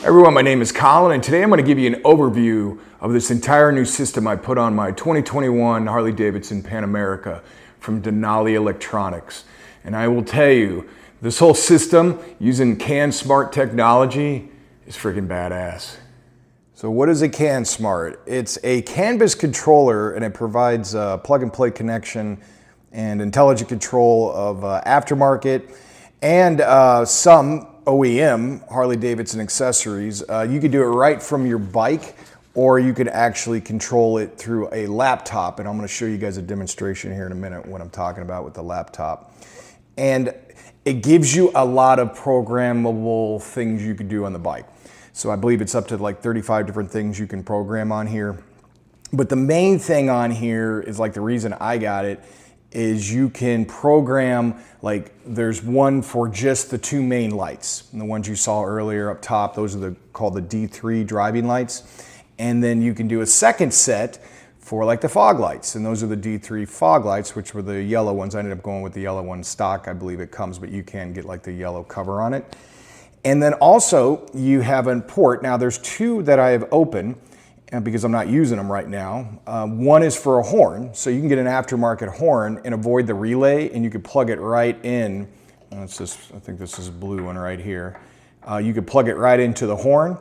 Everyone, my name is Colin, and today I'm going to give you an overview of this entire new system I put on my 2021 Harley-Davidson Pan America from Denali Electronics. And I will tell you, this whole system using Cansmart technology is freaking badass. So what is a Cansmart? It's a CAN-bus controller, and it provides a plug-and-play connection and intelligent control of aftermarket and some OEM Harley-Davidson accessories. You could do it right from your bike, or you could actually control it through a laptop. And I'm going to show you guys a demonstration here in a minute what I'm talking about with the laptop. And it gives you a lot of programmable things you could do on the bike. So I believe it's up to like 35 different things you can program on here. But the main thing on here is, like, the reason I got it is you can program, like, there's one for just the two main lights. And the ones you saw earlier up top, those are called the D3 driving lights. And then you can do a second set for like the fog lights. And those are the D3 fog lights, which were the yellow ones. I ended up going with the yellow one stock. I believe it comes, but you can get like the yellow cover on it. And then also you have a port. Now there's two that I have open because I'm not using them right now. One is for a horn, so you can get an aftermarket horn and avoid the relay, and you could plug it right in. It's this, I think this is a blue one right here. You could plug it right into the horn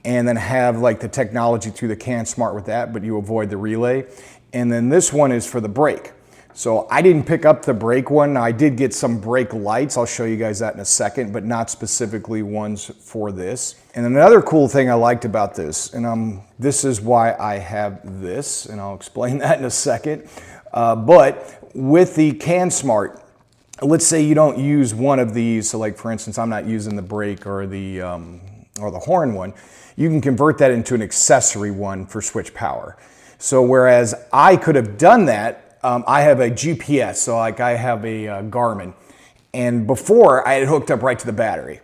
and then have like the technology through the Cansmart with that, but you avoid the relay. And then this one is for the brake. So I didn't pick up the brake one. I did get some brake lights. I'll show you guys that in a second, but not specifically ones for this. And another cool thing I liked about this, and this is why I have this, and I'll explain that in a second. But with the Cansmart, let's say you don't use one of these. So like, for instance, I'm not using the brake or the horn one. You can convert that into an accessory one for switch power. So whereas I could have done that, I have a GPS, so like I have a Garmin, and before I had hooked up right to the battery,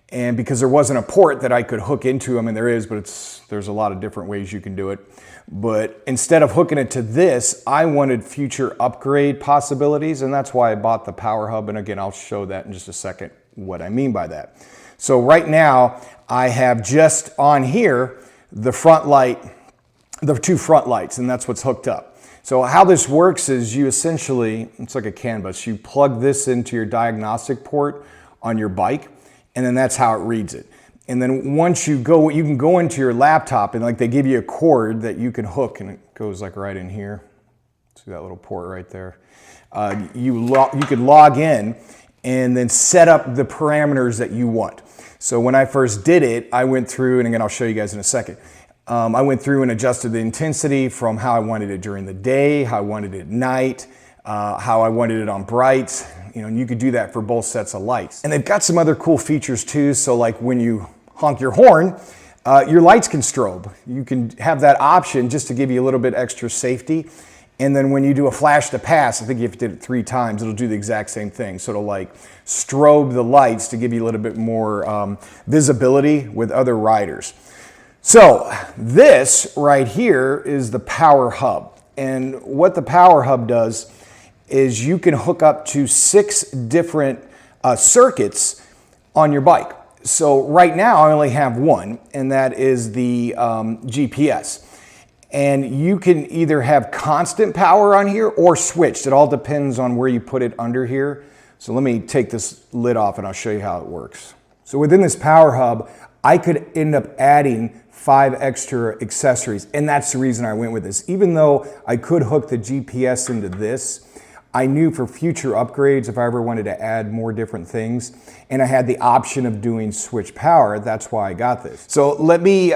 and because there wasn't a port that I could hook into, I mean there is, but there's a lot of different ways you can do it. But instead of hooking it to this, I wanted future upgrade possibilities, and that's why I bought the power hub. And again, I'll show that in just a second what I mean by that. So right now I have just on here the front light, the two front lights, and that's what's hooked up. So how this works is you essentially, it's like a CAN-bus, you plug this into your diagnostic port on your bike, and then that's how it reads it. And then once you go, you can go into your laptop, and like they give you a cord that you can hook, and it goes like right in here. See that little port right there? You can log in and then set up the parameters that you want. So when I first did it, I went through, and again I'll show you guys in a second. I went through and adjusted the intensity from how I wanted it during the day, how I wanted it at night, how I wanted it on bright, and you could do that for both sets of lights. And they've got some other cool features too. So like when you honk your horn, your lights can strobe. You can have that option just to give you a little bit extra safety. And then when you do a flash to pass, I think if you did it 3 times, it'll do the exact same thing. So it'll like strobe the lights to give you a little bit more visibility with other riders. So this right here is the power hub. And what the power hub does is you can hook up to 6 different circuits on your bike. So right now I only have one, and that is the GPS. And you can either have constant power on here or switched. It all depends on where you put it under here. So let me take this lid off and I'll show you how it works. So within this power hub, I could end up adding 5 extra accessories, and that's the reason I went with this. Even though I could hook the GPS into this, I knew for future upgrades, if I ever wanted to add more different things, and I had the option of doing switch power, that's why I got this. So let me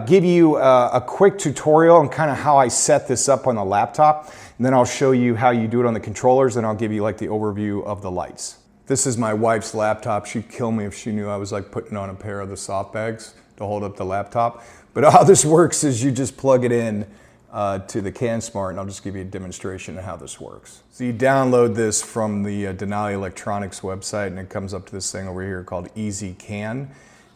give you a quick tutorial on kind of how I set this up on the laptop, and then I'll show you how you do it on the controllers, and I'll give you like the overview of the lights. This is my wife's laptop. She'd kill me if she knew I was like putting on a pair of the soft bags to hold up the laptop. But how this works is you just plug it in to the Cansmart, and I'll just give you a demonstration of how this works. So you download this from the Denali Electronics website, and it comes up to this thing over here called Easy Can,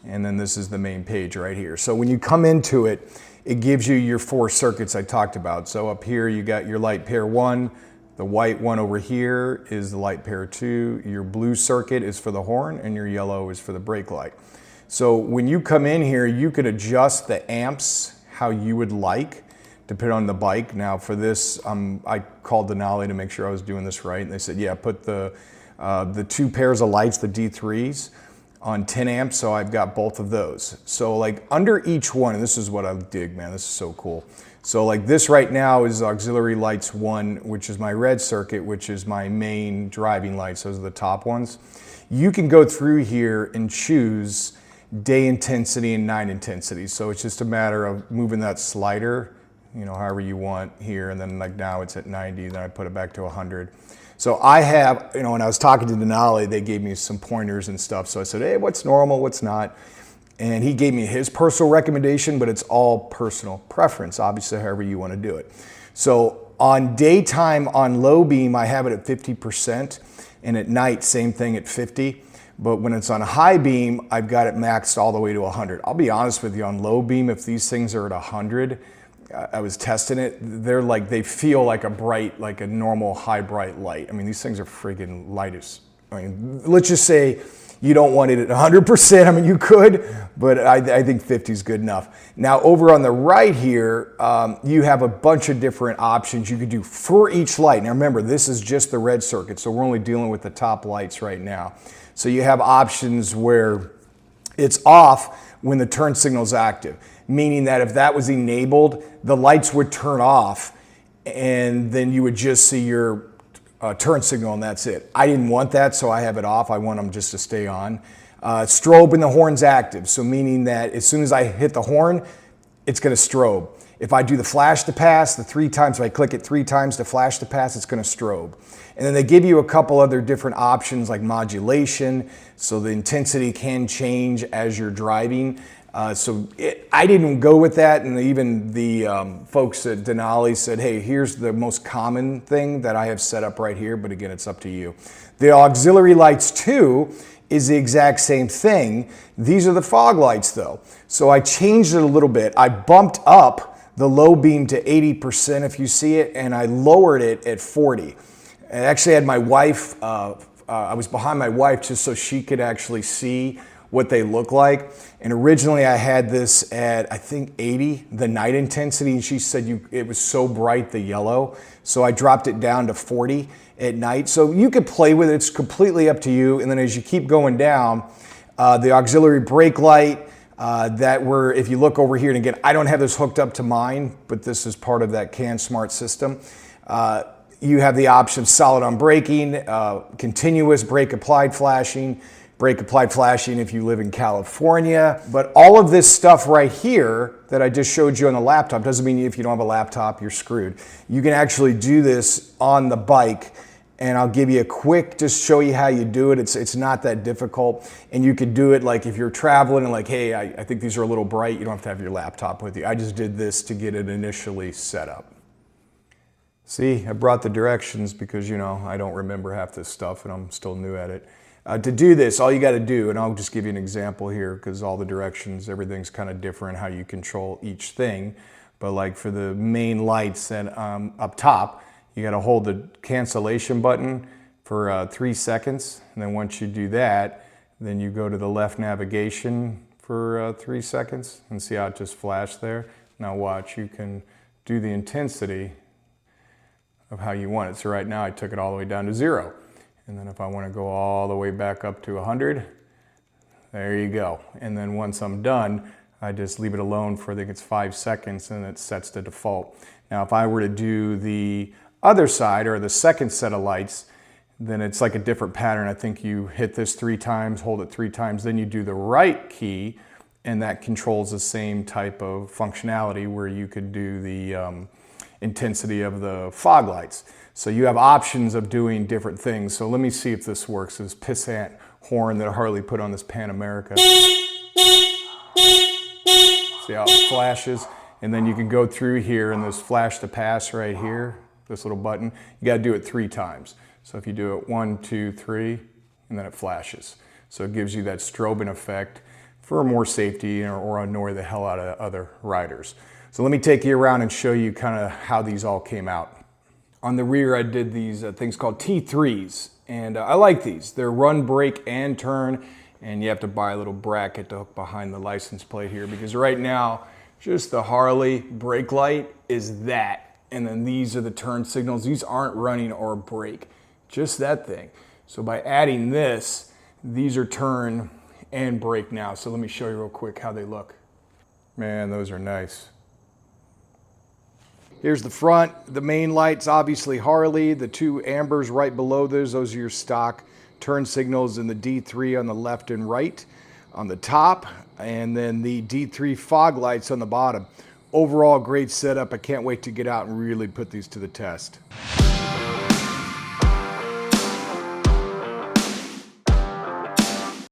and then this is the main page right here. So when you come into it, it gives you your 4 circuits I talked about. So up here you got your light pair 1, the white one over here is the light pair 2, your blue circuit is for the horn, and your yellow is for the brake light. So when you come in here, you can adjust the amps how you would like, depending on the bike. Now for this, I called Denali to make sure I was doing this right, and they said, yeah, put the 2 pairs of lights, the D3s, on 10 amps, so I've got both of those. So like under each one, and this is what I dig, man, this is so cool. So like this right now is auxiliary lights 1, which is my red circuit, which is my main driving lights. Those are the top ones. You can go through here and choose day intensity and night intensity. So it's just a matter of moving that slider, you know, however you want here, and then like now it's at 90, then I put it back to 100. So I have, you know, when I was talking to Denali, they gave me some pointers and stuff. So I said, hey, what's normal, what's not? And he gave me his personal recommendation, but it's all personal preference, obviously, however you want to do it. So on daytime, on low beam, I have it at 50%, and at night, same thing at 50. But when it's on high beam, I've got it maxed all the way to 100. I'll be honest with you, on low beam, if these things are at 100, I was testing it, they feel like a bright, like a normal high bright light. I mean, these things are friggin' light as, I mean, let's just say you don't want it at 100%. I mean, you could, but I think 50 is good enough. Now over on the right here, you have a bunch of different options you could do for each light. Now remember, this is just the red circuit, so we're only dealing with the top lights right now. So you have options where it's off when the turn signal is active, meaning that if that was enabled, the lights would turn off and then you would just see your turn signal and that's it. I didn't want that, so I have it off. I want them just to stay on. Strobe and the horn's active, so meaning that as soon as I hit the horn, it's gonna strobe. If I do the flash to pass, the 3 times, if I click it 3 times to flash to pass, it's gonna strobe. And then they give you a couple other different options like modulation, so the intensity can change as you're driving. I didn't go with that, and even the folks at Denali said, hey, here's the most common thing that I have set up right here, but again, it's up to you. The auxiliary lights 2 is the exact same thing. These are the fog lights though. So I changed it a little bit. I bumped up the low beam to 80% if you see it, and I lowered it at 40. I actually had my wife, I was behind my wife just so she could actually see what they look like. And originally I had this at, I think 80, the night intensity, and she said it was so bright, the yellow. So I dropped it down to 40 at night. So you could play with it, it's completely up to you. And then as you keep going down, the auxiliary brake light, if you look over here, and again, I don't have this hooked up to mine, but this is part of that Cansmart system. You have the option of solid on braking, continuous brake applied flashing if you live in California. But all of this stuff right here that I just showed you on the laptop doesn't mean if you don't have a laptop, you're screwed. You can actually do this on the bike, and I'll give you a quick, just show you how you do it. It's not that difficult, and you could do it like if you're traveling and like, hey, I think these are a little bright, you don't have to have your laptop with you. I just did this to get it initially set up. See, I brought the directions because, you know, I don't remember half this stuff and I'm still new at it. To do this, all you got to do, and I'll just give you an example here because all the directions, everything's kind of different how you control each thing. But like for the main lights and up top, you got to hold the cancellation button for 3 seconds. And then once you do that, then you go to the left navigation for 3 seconds and see how it just flashed there. Now watch, you can do the intensity of how you want it. So right now I took it all the way down to 0. And then if I want to go all the way back up to 100, there you go. And then once I'm done, I just leave it alone for, I think it's 5 seconds, and it sets the default. Now if I were to do the other side, or the second set of lights, then it's like a different pattern. I think you hit this 3 times, hold it 3 times, then you do the right key, and that controls the same type of functionality where you could do the intensity of the fog lights. So you have options of doing different things. So let me see if this works. This pissant horn that Harley put on this Pan America. See how it flashes? And then you can go through here and this flash to pass right here, this little button, you got to do it 3 times. So if you do it 1, 2, 3, and then it flashes. So it gives you that strobing effect for more safety or annoy the hell out of other riders. So let me take you around and show you kind of how these all came out. On the rear, I did these things called T3s, and I like these. They're run, brake, and turn, and you have to buy a little bracket to hook behind the license plate here, because right now just the Harley brake light is that, and then these are the turn signals. These aren't running or brake, just that thing. So by adding this, these are turn and brake now. So let me show you real quick how they look. Man, those are nice. Here's the front. The main lights, obviously Harley. The two ambers right below those are your stock turn signals, and the D3 on the left and right on the top, and then the D3 fog lights on the bottom. Overall, great setup. I can't wait to get out and really put these to the test.